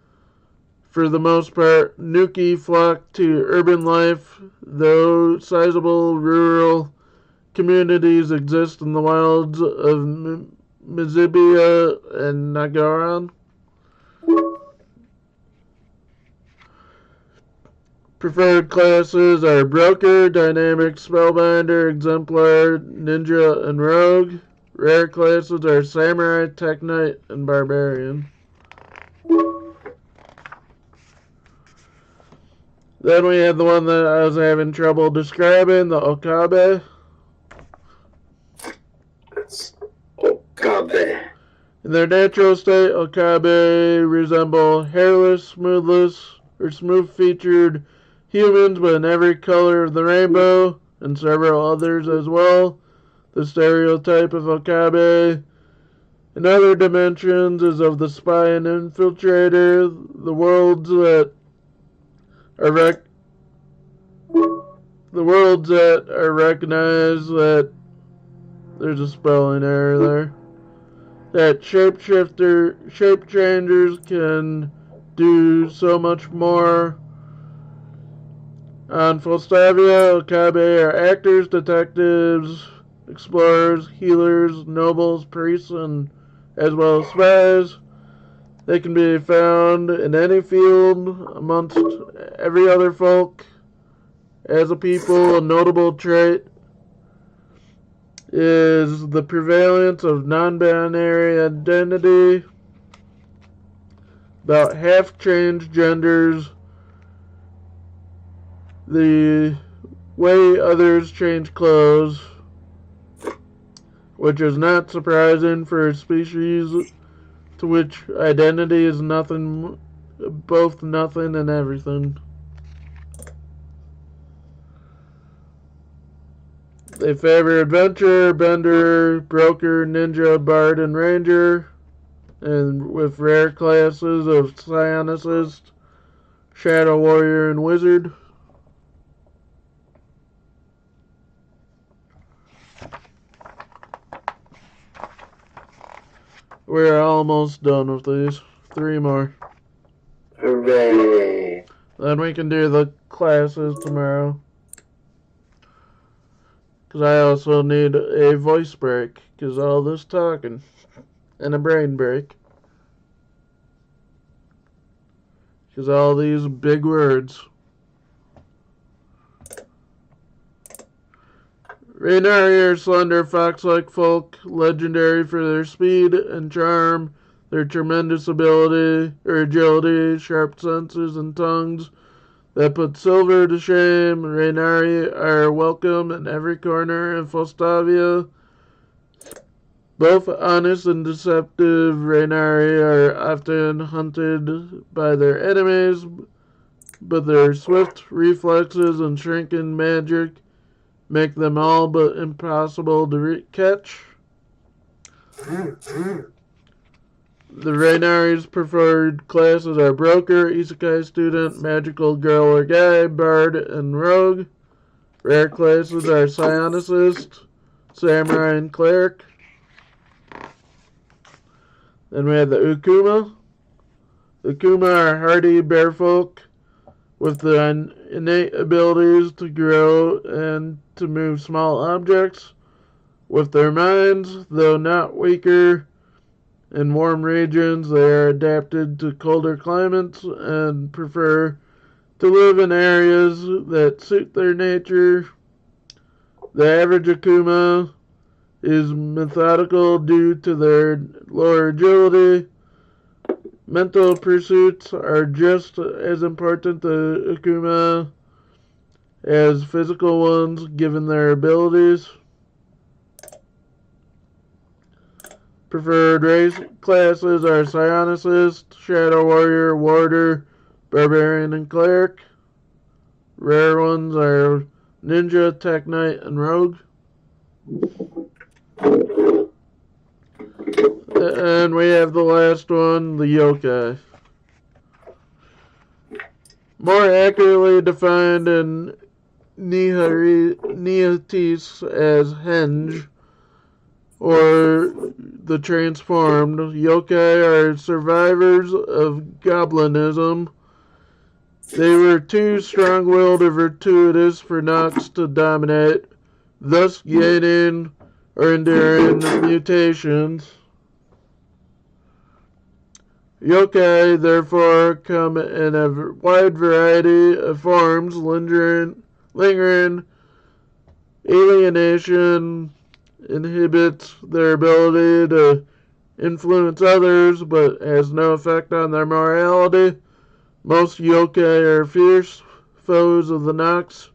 for the most part. Nuki flock to urban life, though sizable rural communities exist in the wilds of Mizibia and Nagaran. Preferred classes are Broker, Dynamic, Spellbinder, Exemplar, Ninja, and Rogue. Rare classes are Samurai, Tech Knight, and Barbarian. Then we have the one that I was having trouble describing, the Okabe. Okabe. In their natural state, Okabe resemble hairless, smooth-featured humans, but in every color of the rainbow, and several others as well. The stereotype of Okabe in other dimensions is of the spy and infiltrator. The worlds that are recognized that there's a spelling error there. That shape changers can do so much more. On Falstavia, Okabe are actors, detectives, explorers, healers, nobles, priests, and as well as spies. They can be found in any field amongst every other folk. As a people, a notable trait is the prevalence of non-binary identity. About half change genders the way others change clothes, which is not surprising for a species to which identity is nothing, both nothing and everything. They favor adventure, bender, broker, ninja, bard, and ranger, and with rare classes of psionicist, shadow warrior, and wizard. We're almost done with these. 3 more. Hooray. Then we can do the classes tomorrow. Because I also need a voice break. Because all this talking. And a brain break. Because all these big words. Rainari are slender fox-like folk, legendary for their speed and charm, their tremendous agility, sharp senses, and tongues that put silver to shame. Rainari are welcome in every corner in Fostavia. Both honest and deceptive, Rainari are often hunted by their enemies, but their swift reflexes and shrinking magic make them all but impossible to catch. The Rainari's preferred classes are Broker, Isekai Student, Magical Girl or Guy, Bard, and Rogue. Rare classes are Psionicist, Samurai, and Cleric. Then we have the Ukuma. The Ukuma are hardy bearfolk with the innate abilities to grow and to move small objects. With their minds, though not weaker, in warm regions they are adapted to colder climates and prefer to live in areas that suit their nature. The average Akuma is methodical due to their lower agility. Mental pursuits are just as important to Akuma as physical ones, given their abilities. Preferred race classes are Psionicist, Shadow Warrior, Warder, Barbarian, and Cleric. Rare ones are Ninja, Tech Knight, and Rogue. And we have the last one, the Yokai. More accurately defined in Nihatis as Henge, or the transformed, yokai are survivors of goblinism. They were too strong-willed or virtuous for Nox to dominate, thus gaining or enduring mutations. Yokai, therefore, come in a wide variety of forms, lingering alienation inhibits their ability to influence others, but has no effect on their morality. Most yokai are fierce foes of the Nox,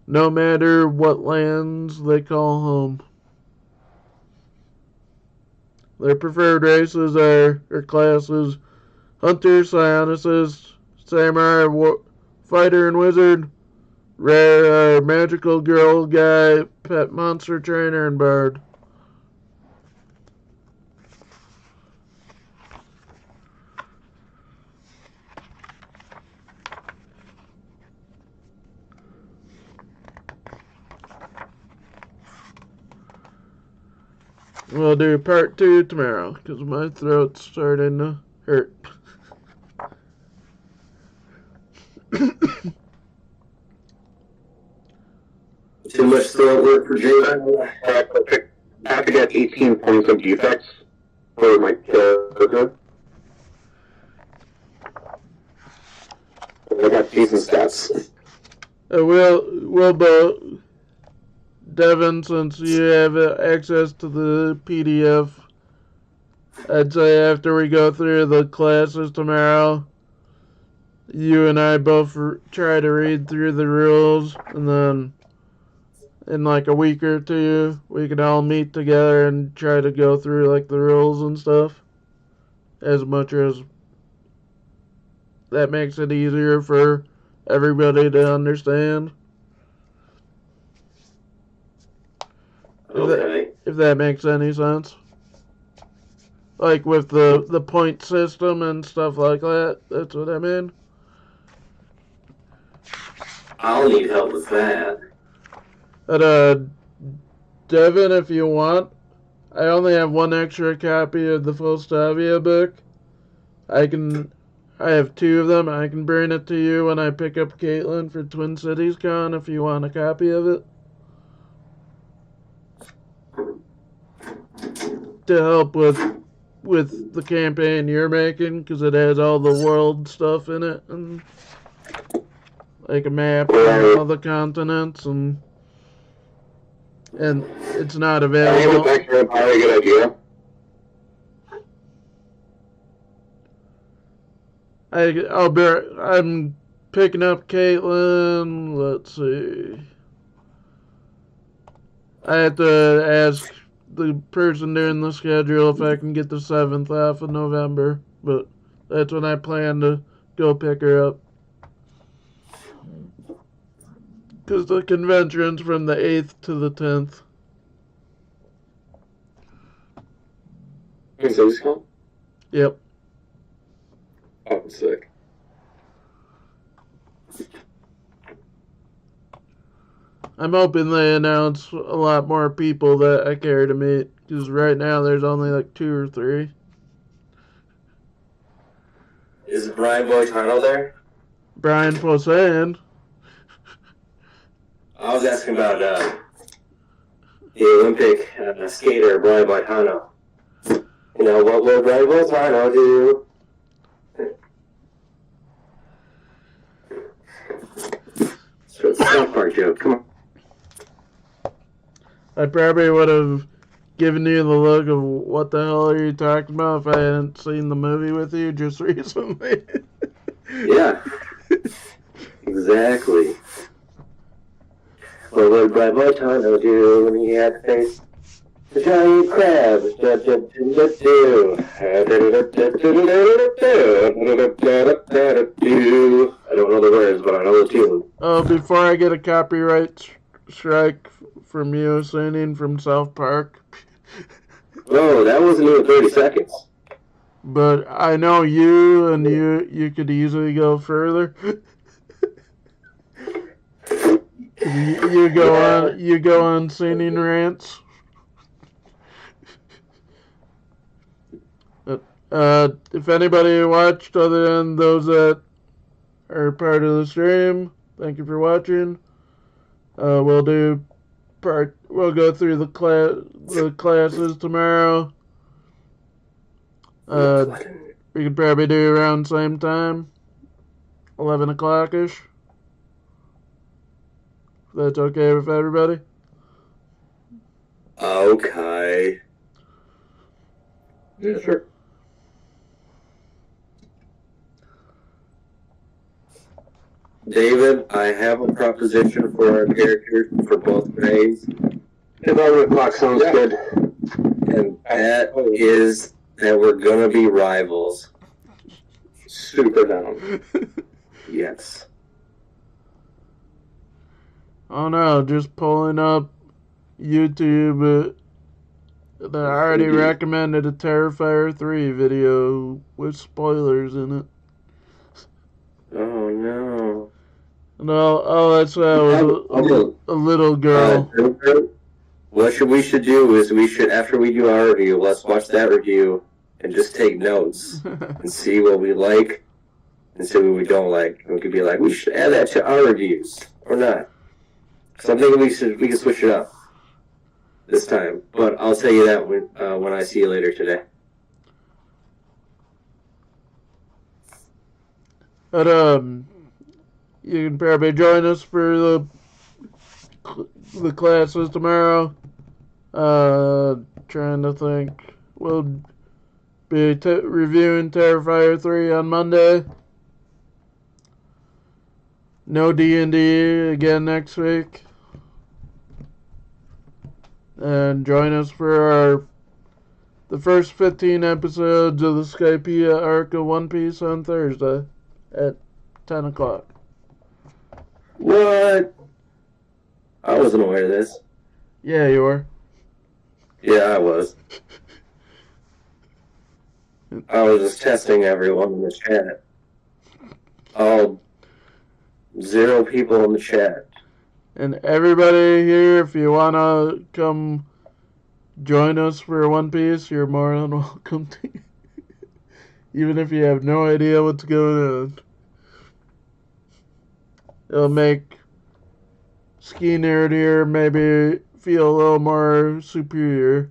no matter what lands they call home. Their preferred races or classes: Hunter, Psionicist, Samurai, Fighter, and Wizard. Rare are Magical Girl, Guy, Pet Monster Trainer, and Bard. We'll do part 2 tomorrow, because my throat's starting to hurt. Too much throat work for Jay. I have to get 18 points of defects for my character. I got decent stats. We'll both, Devin, since you have access to the PDF, I'd say after we go through the classes tomorrow, you and I both try to read through the rules, and then in like a week or two, we can all meet together and try to go through like the rules and stuff, as much as that makes it easier for everybody to understand. If that makes any sense. Like with the point system and stuff like that. That's what I mean. I'll need help with that. But, Devin, if you want, I only have one extra copy of the Fostavia book. I have 2 of them. I can bring it to you when I pick up Caitlin for Twin Cities Con if you want a copy of it. To help with the campaign you're making, because it has all the world stuff in it, and like a map and all the continents, and and it's not I have a available. picture of probably a good idea. I'm picking up Caitlin. Let's see. I have to ask the person doing the schedule if I can get the 7th off of November, but that's when I plan to go pick her up. Because the convention's from the 8th to the 10th. When's those come? Yep. Oh, sick. I'm hoping they announce a lot more people that I care to meet. Because right now there's only like 2 or 3. Is Brian Boitano there? Brian Posehn. I was asking about the Olympic skater, Brian Boitano. You know, what will Brian Boitano do? So it's a South Park joke. Come on. I probably would have given you the look of what the hell are you talking about if I hadn't seen the movie with you just recently. Yeah. Exactly. What would Brian Boitano do when he had to face the giant crab? I don't know the words, but I know the tune. Before I get a copyright strike from you singing from South Park. Oh, that wasn't even 30 seconds. But I know you, and you could easily go further. You go on singing rants. If anybody watched other than those that are part of the stream, thank you for watching. We'll go through the classes tomorrow. We could probably do around the same time, 11 o'clock-ish. If that's okay with everybody. Okay. Yeah, sure. David, I have a proposition for our characters for both grades. 11 o'clock sounds good. And that is that we're gonna be rivals. Super down. Yes. Oh no, just pulling up YouTube. They already recommended a Terrifier 3 video with spoilers in it. Oh no. No, that's a little girl. What we should do is after we do our review, let's watch that review and just take notes and see what we like and see what we don't like. And we could be like, we should add that to our reviews or not. So I'm thinking we can switch it up this time. But I'll tell you that when I see you later today. But you can probably join us for the classes tomorrow. Trying to think. We'll be reviewing Terrifier 3 on Monday. No D&D again next week. And join us for the first 15 episodes of the Skypiea arc of One Piece on Thursday at 10 o'clock. What? I wasn't aware of this. Yeah, you are. Yeah, I was. I was just testing everyone in the chat. All 0 people in the chat. And everybody here, if you want to come join us for One Piece, you're more than welcome to. Even if you have no idea what's going on. It'll make Ski Nerd here maybe feel a little more superior.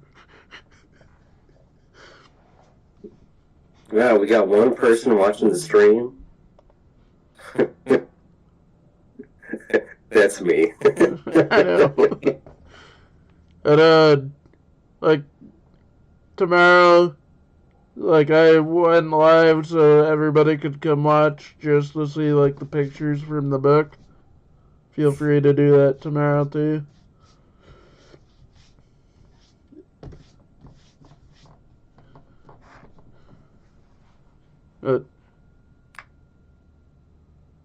Yeah, we got one person watching the stream. That's me. I know. And like tomorrow, like I went live so everybody could come watch just to see like the pictures from the book. Feel free to do that tomorrow too. But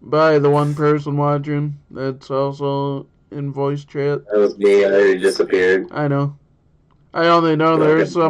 by the one person watching, that's also in voice chat. That was me. I already disappeared. I know. I only know there's some